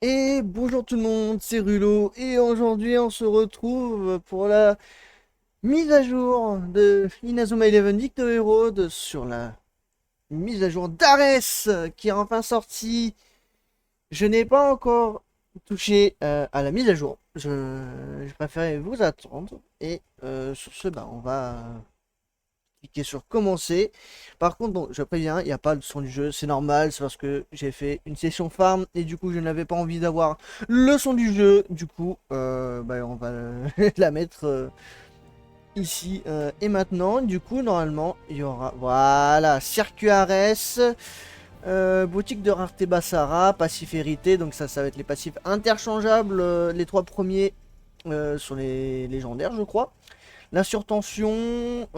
Et bonjour tout le monde, c'est Rulo et aujourd'hui on se retrouve pour la mise à jour de Inazuma Eleven Victory Road sur la mise à jour d'Ares qui est enfin sortie. Je n'ai pas encore touché à la mise à jour. Je préférais vous attendre et sur ce on va cliquer sur commencer. Par contre, bon, je préviens, il n'y a pas le son du jeu, c'est normal, c'est parce que j'ai fait une session farm et du coup je n'avais pas envie d'avoir le son du jeu. Du coup, on va la mettre ici et maintenant. Du coup, normalement, il y aura, voilà, circuit Ares, boutique de rareté Bassara, passif hérité, donc ça va être les passifs interchangeables, les trois premiers sur les légendaires, je crois. La surtension,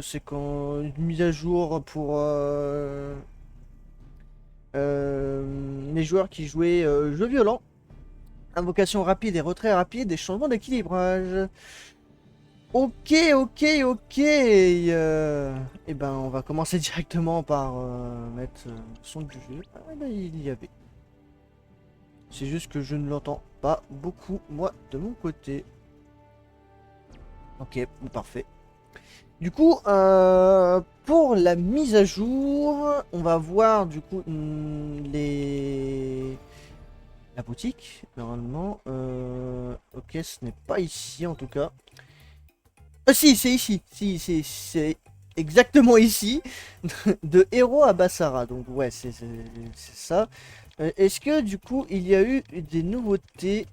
c'est quand une mise à jour pour les joueurs qui jouaient jeux violents. Invocation rapide et retrait rapide et changement d'équilibrage. Ok, ok, ok. Et ben, on va commencer directement par mettre le son du jeu. Ah, là, il y avait. C'est juste que je ne l'entends pas beaucoup, moi, de mon côté. Ok, parfait. Du coup, pour la mise à jour, on va voir du coup la boutique. Normalement, ok, ce n'est pas ici en tout cas. Ah si, c'est ici. Si, c'est exactement ici. De Héros à Bassara. Donc ouais, c'est ça. Est-ce que du coup, il y a eu des nouveautés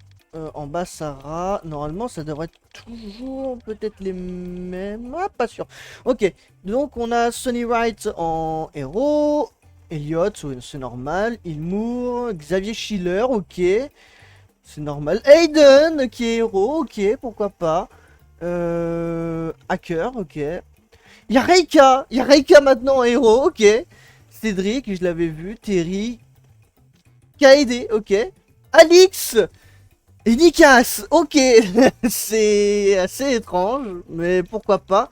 en Bassara? Normalement, ça devrait être toujours peut-être les mêmes. Ah, pas sûr. Ok, donc on a Sonny Wright en héros. Elliot, c'est normal. Ilmour, Xavier Schiller, ok. C'est normal. Aiden, qui est héros, ok, pourquoi pas. Hacker, ok. Il y a Reika maintenant en héros, ok. Cédric, je l'avais vu. Terry, Kaede, ok. Alix et Nikas, ok. C'est assez étrange, mais pourquoi pas.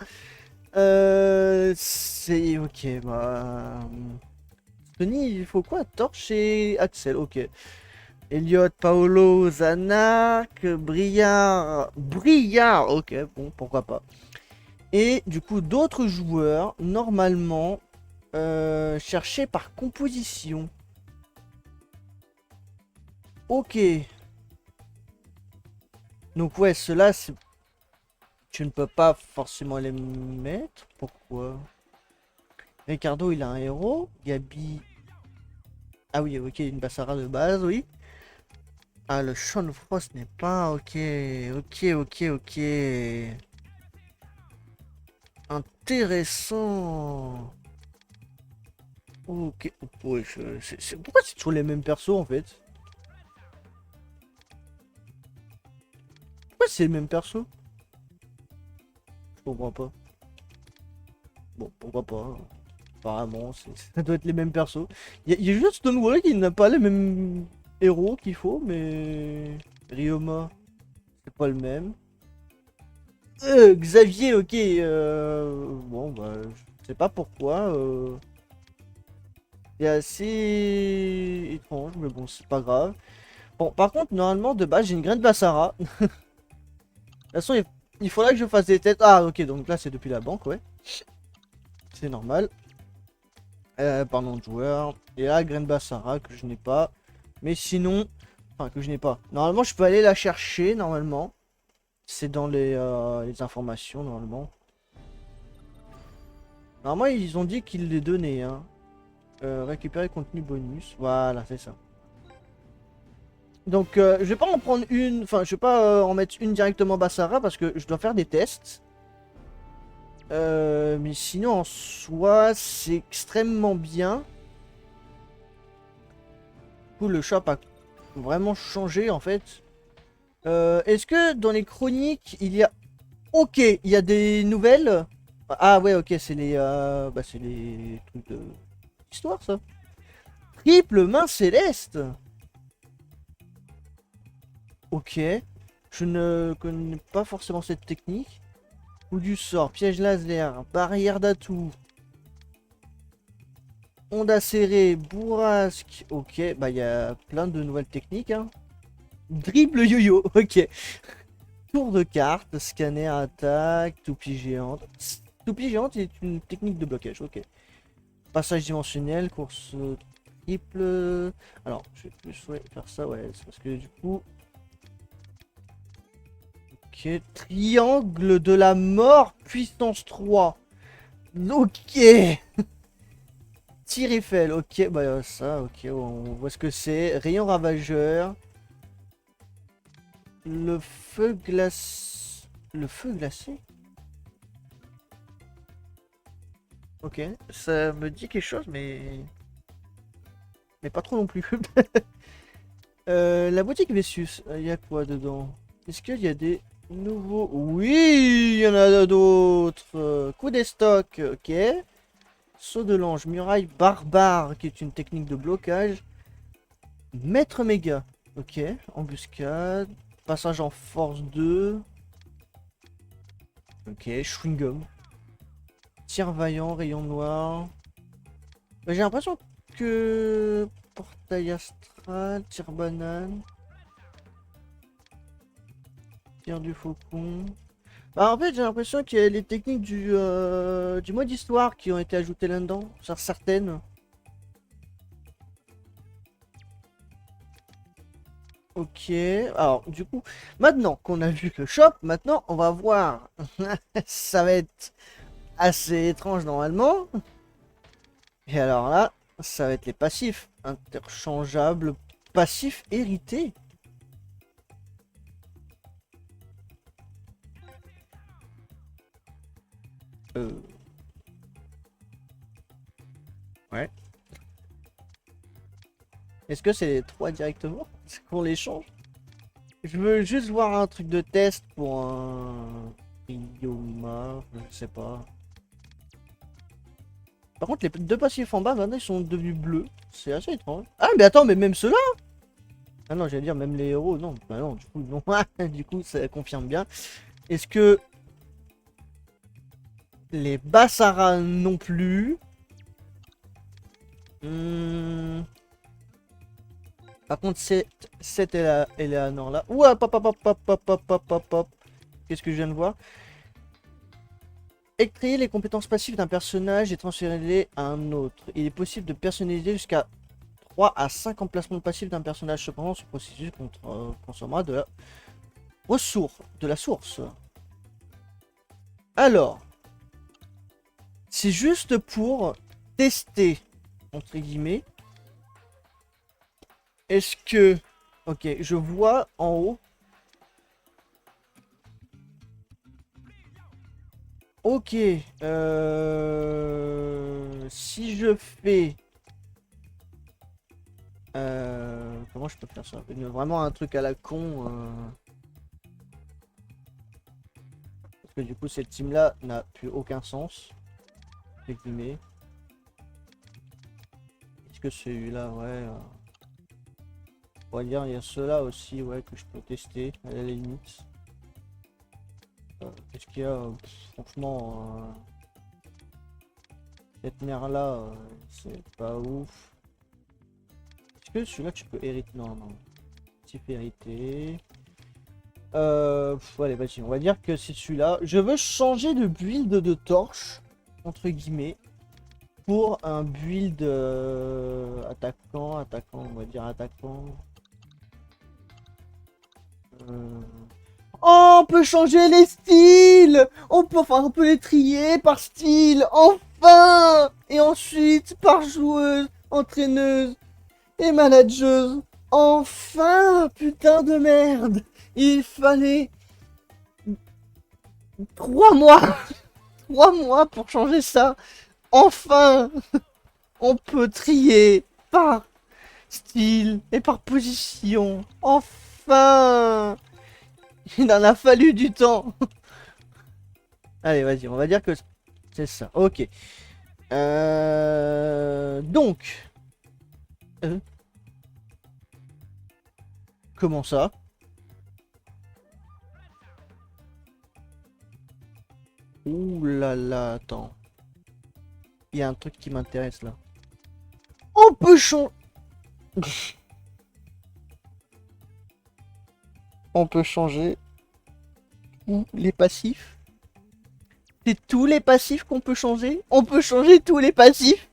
C'est ok, bah. Tony, il faut quoi? Torch et Axel, ok. Elliot, Paolo, Zanak, Briard, ok, bon, pourquoi pas. Et du coup, d'autres joueurs, normalement, cherchés par composition. Ok. Donc ouais, ceux-là, tu ne peux pas forcément les mettre. Pourquoi? Ricardo, il a un héros. Gabi... Ah oui, ok, une Bassara de base, oui. Ah, le Sean Frost n'est pas... Ok, ok, ok, ok. Intéressant. Ok. Ouais, pourquoi c'est toujours les mêmes persos, en fait? Pourquoi c'est les mêmes persos? Je comprends pas. Bon, pourquoi pas. Apparemment, ça doit être les mêmes persos. Il y a juste Stonewall qui n'a pas les mêmes héros qu'il faut, mais... Ryoma, c'est pas le même. Xavier, ok. Bon, bah, je sais pas pourquoi. C'est assez étrange, mais bon, c'est pas grave. Bon, par contre, normalement, de base, j'ai une graine de Bassara. De toute façon, il faudrait que je fasse des têtes. Ah, ok, donc là, c'est depuis la banque, ouais. C'est normal. Pardon, de joueur. Et là, graine Bassara, que je n'ai pas. Mais sinon... Enfin, que je n'ai pas. Normalement, je peux aller la chercher, normalement. C'est dans les informations, normalement. Normalement, ils ont dit qu'ils les donnaient, hein. Récupérer contenu bonus. Voilà, c'est ça. Donc, je vais pas en prendre une. Enfin, je vais pas en mettre une directement Bassara parce que je dois faire des tests. Mais sinon, en soi, c'est extrêmement bien. Du coup, le shop a vraiment changé en fait. Est-ce que dans les chroniques, il y a... Ok, il y a des nouvelles. Ah ouais, ok, c'est les trucs de... Histoire, ça. Triple main céleste. Ok. Je ne connais pas forcément cette technique. Ou du sort, piège laser, barrière d'atout. Onde acérée, bourrasque. Ok, bah il y a plein de nouvelles techniques. Hein. Dribble yo-yo, ok. Tour de carte, scanner, attaque, toupie géante. Toupie géante est une technique de blocage, ok. Passage dimensionnel, course triple. Alors, je vais plus faire ça, ouais, c'est parce que du coup. Ok, triangle de la mort, puissance 3. Ok. Tir Eiffel, ok, bah ça, ok, on voit ce que c'est. Rayon ravageur. Le feu glace. Le feu glacé? Ok, ça me dit quelque chose, mais. Mais pas trop non plus. La boutique Vessus, il y a quoi dedans? Est-ce qu'il y a des nouveaux... Oui, il y en a d'autres. Coup des stocks, ok. Saut de l'ange, muraille barbare, qui est une technique de blocage. Maître méga, ok. Embuscade. Passage en force 2. Ok, chewing-gum. Tir vaillant, rayon noir. J'ai l'impression que... Portail astral, tir banane. Tir du faucon. Bah, en fait, j'ai l'impression qu'il y a les techniques du mode histoire qui ont été ajoutées là-dedans. Sur certaines. Ok. Alors, du coup, maintenant qu'on a vu le shop, maintenant, on va voir. Ça va être assez étrange normalement. Et alors là, ça va être les passifs. Interchangeables, passifs hérités. Euh, ouais. Est-ce que c'est les trois directement? Est-ce qu'on les change? Je veux juste voir un truc de test pour un... Ryoma, je sais pas. Par contre, les deux passifs en bas, maintenant, ils sont devenus bleus. C'est assez étrange. Ah, mais attends, mais même ceux-là. Ah non, j'allais dire même les héros. Non, bah non, du coup, non. Du coup, ça confirme bien. Est-ce que les Basara non plus? Hmm. Par contre, cette Eleanor là. Ouah, hop, hop, hop, hop, hop, hop, hop, hop, hop. Qu'est-ce que je viens de voir? Extrayer les compétences passives d'un personnage et transférer-les à un autre. Il est possible de personnaliser jusqu'à 3 à 5 emplacements passifs d'un personnage. Cependant, ce processus consommera de la ressource, de la source. Alors, c'est juste pour tester, entre guillemets. Est-ce que... Ok, je vois en haut. Ok. Si je fais... comment je peux faire ça? Vraiment un truc à la con. Parce que du coup, cette team-là n'a plus aucun sens. Entre guillemets. Est-ce que celui-là, ouais... on va dire, il y a ceux-là aussi, ouais, que je peux tester, à la limite. Qu'est-ce qu'il y a? Franchement, cette mère-là, c'est pas ouf. Est-ce que celui-là, tu peux hériter? Non, non. Type hérité. Allez, vas-y, on va dire que c'est celui-là. Je veux changer de build de torche, entre guillemets, pour un build attaquant, on va dire attaquant. Oh, on peut changer les styles! On peut les trier par style, enfin! Et ensuite, par joueuse, entraîneuse et manageuse. Enfin, putain de merde! Il fallait 3 mois! 3 mois pour changer ça! Enfin! On peut trier par style et par position. Enfin! Il en a fallu du temps! Allez, vas-y, on va dire que c'est ça. Ok. Donc. Euh, comment ça? Ouh là là, attends. Il y a un truc qui m'intéresse là. On peut changer... On peut changer tous les passifs. C'est tous les passifs qu'on peut changer. On peut changer tous les passifs.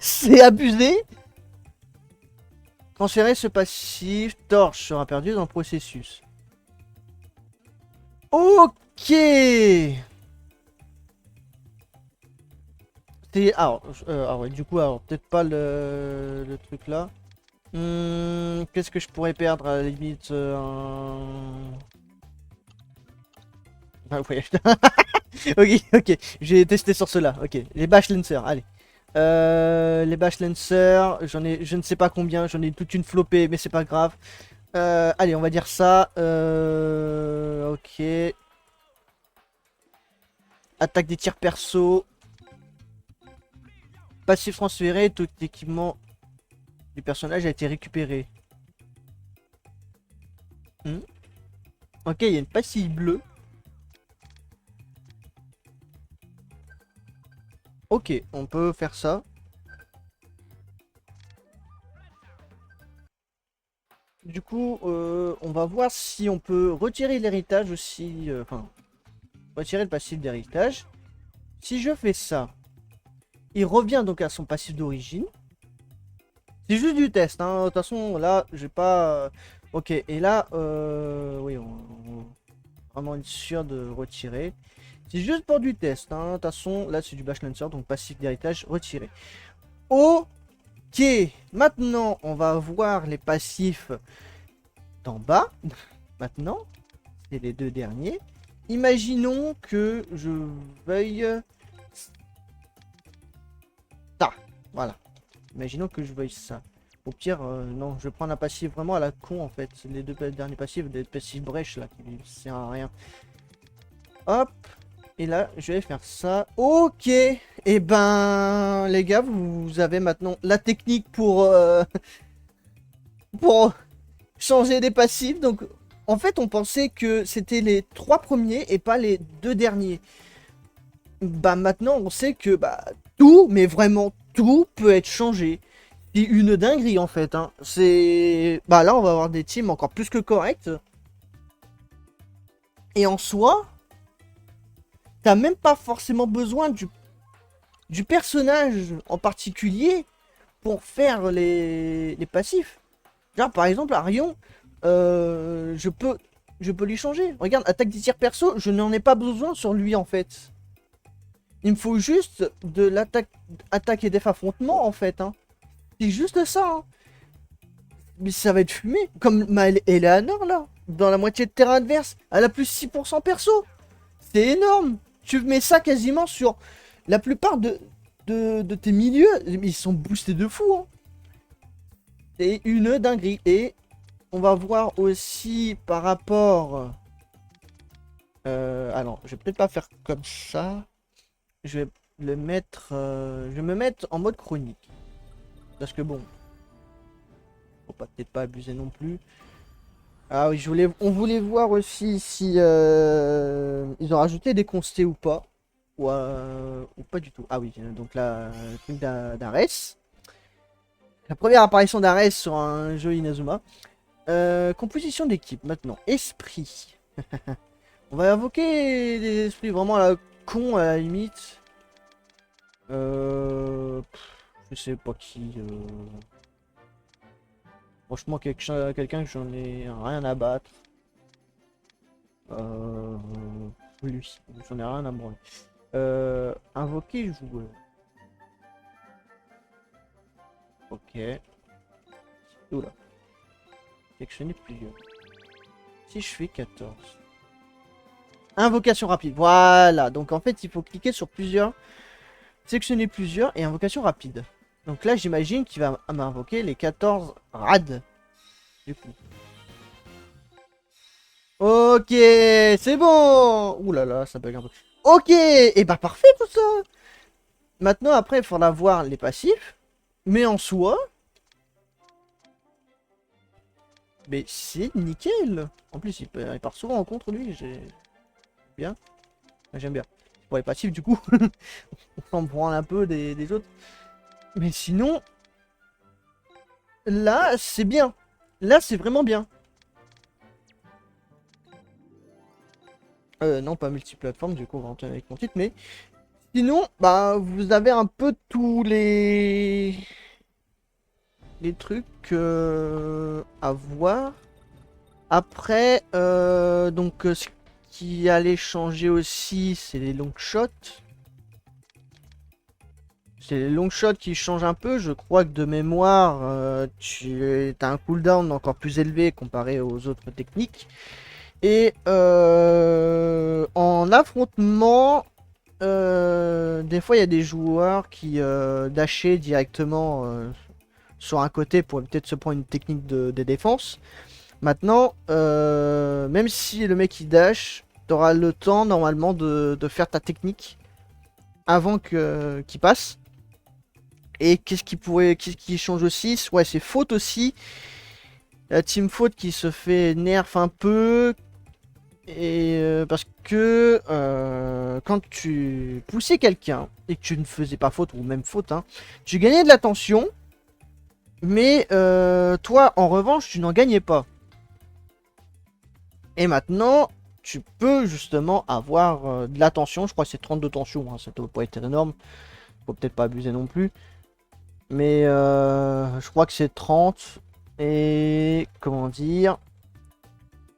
C'est abusé. Transférer ce passif. Torche sera perdu dans le processus. Ok. Alors, du coup, alors peut-être pas le truc là. Qu'est-ce que je pourrais perdre à la limite Ah ouais. Ok, ok. J'ai testé sur cela. Ok. Les Bash Lancer, allez. Les Bash Lancer, j'en ai, je ne sais pas combien, j'en ai toute une flopée, mais c'est pas grave. Allez, on va dire ça. Ok. Attaque des tirs perso. Passif transféré, tout équipement du personnage a été récupéré. Ok, il y a une passive bleue. Ok, on peut faire ça. Du coup, on va voir si on peut retirer l'héritage aussi. Enfin, retirer le passif d'héritage. Si je fais ça, il revient donc à son passif d'origine. C'est juste du test, hein. De toute façon, là, j'ai pas... Ok, et là, oui, on va vraiment être sûr de retirer. C'est juste pour du test, hein. De toute façon, là, c'est du Bash Lancer, donc passif d'héritage retiré. Ok, maintenant, on va voir les passifs d'en bas. Maintenant, c'est les deux derniers. Imaginons que je veuille... Ça, voilà. Imaginons que je veuille ça. Au pire, non, je vais prendre un passif vraiment à la con en fait. Les deux derniers passifs, des passifs brèches là, qui ne servent à rien. Hop. Et là, je vais faire ça. Ok. Et ben, les gars, vous avez maintenant la technique pour changer des passifs. Donc, en fait, on pensait que c'était les 3 premiers et pas les 2 derniers. Bah maintenant, on sait que bah, tout, mais vraiment tout, peut être changé. C'est une dinguerie en fait. Hein. C'est... Bah là, on va avoir des teams encore plus que corrects. Et en soi, t'as même pas forcément besoin du personnage en particulier pour faire les passifs. Genre par exemple, Arion, je peux lui changer. Regarde, attaque des tirs perso, je n'en ai pas besoin sur lui en fait. Il me faut juste de l'attaque attaque et def affrontement en fait. Hein. C'est juste ça. Hein. Mais ça va être fumé. Comme ma Eleanor là. Dans la moitié de terrain adverse. Elle a plus 6% perso. C'est énorme. Tu mets ça quasiment sur la plupart de tes milieux. Ils sont boostés de fou. Hein. C'est une dinguerie. Et on va voir aussi par rapport... alors, je vais peut-être pas faire comme ça. Je vais le mettre... je vais me mettre en mode chronique. Parce que bon... Faut peut-être pas abuser non plus. Ah oui, on voulait voir aussi si ils ont rajouté des constés ou pas. Ou pas du tout. Ah oui, donc là, le truc d'Ares. La première apparition d'Ares sur un jeu Inazuma. Composition d'équipe maintenant. Esprit. On va invoquer des esprits vraiment à la con à la limite. Je sais pas qui. Franchement, quelqu'un que j'en ai rien à battre. Lui, j'en ai rien à branler. Invoquer joueur. Ok. Oula. Sélectionner plusieurs. Si je fais 14. Invocation rapide. Voilà. Donc en fait, il faut cliquer sur plusieurs. Sélectionner plusieurs et invocation rapide. Donc là, j'imagine qu'il va m'invoquer les 14 rad. Du coup. Ok, c'est bon. Ouh là là, ça bug un peu. Ok, et bah parfait tout ça. Maintenant, après, il faudra voir les passifs. Mais en soi... Mais c'est nickel. En plus, il part souvent en contre, lui. Bien. J'aime bien. Pour les passifs, du coup. On s'en prend un peu des autres. Mais sinon... là, c'est bien. Là, c'est vraiment bien. Non, pas multiplateforme, du coup, on va rentrer avec mon titre, mais... Sinon, bah, vous avez un peu tous les trucs à voir. Après, ce qui allait changer aussi, c'est les long shots. C'est les long shots qui changent un peu. Je crois que de mémoire, tu as un cooldown encore plus élevé comparé aux autres techniques. Et en affrontement, des fois il y a des joueurs qui dashaient directement sur un côté pour peut-être se prendre une technique de défense. Maintenant, même si le mec il dash, t'auras le temps normalement de faire ta technique avant qu'il passe. Et qu'est-ce qui change aussi? Ouais, c'est faute aussi. La team faute qui se fait nerf un peu. Et parce que quand tu poussais quelqu'un et que tu ne faisais pas faute ou même faute, hein, tu gagnais de l'attention. Mais toi, en revanche, tu n'en gagnais pas. Et maintenant, tu peux justement avoir de l'attention. Je crois que c'est 32 tensions, hein, ça doit pas être énorme. Faut peut-être pas abuser non plus. Mais je crois que c'est 30. Et comment dire,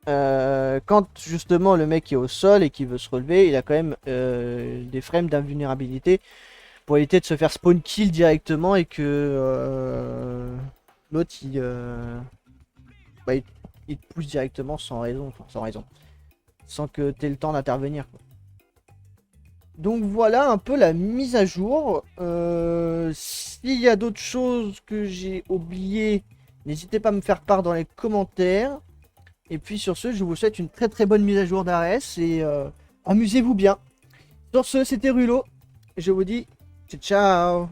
quand justement le mec est au sol et qu'il veut se relever, il a quand même des frames d'invulnérabilité pour éviter de se faire spawn kill directement et que l'autre bah, il te pousse directement sans raison, enfin sans raison, sans que tu aies le temps d'intervenir. Donc voilà un peu la mise à jour. S'il y a d'autres choses que j'ai oubliées, n'hésitez pas à me faire part dans les commentaires. Et puis sur ce, je vous souhaite une très très bonne mise à jour d'Ares et amusez-vous bien. Sur ce, c'était Rulo. Je vous dis ciao ciao.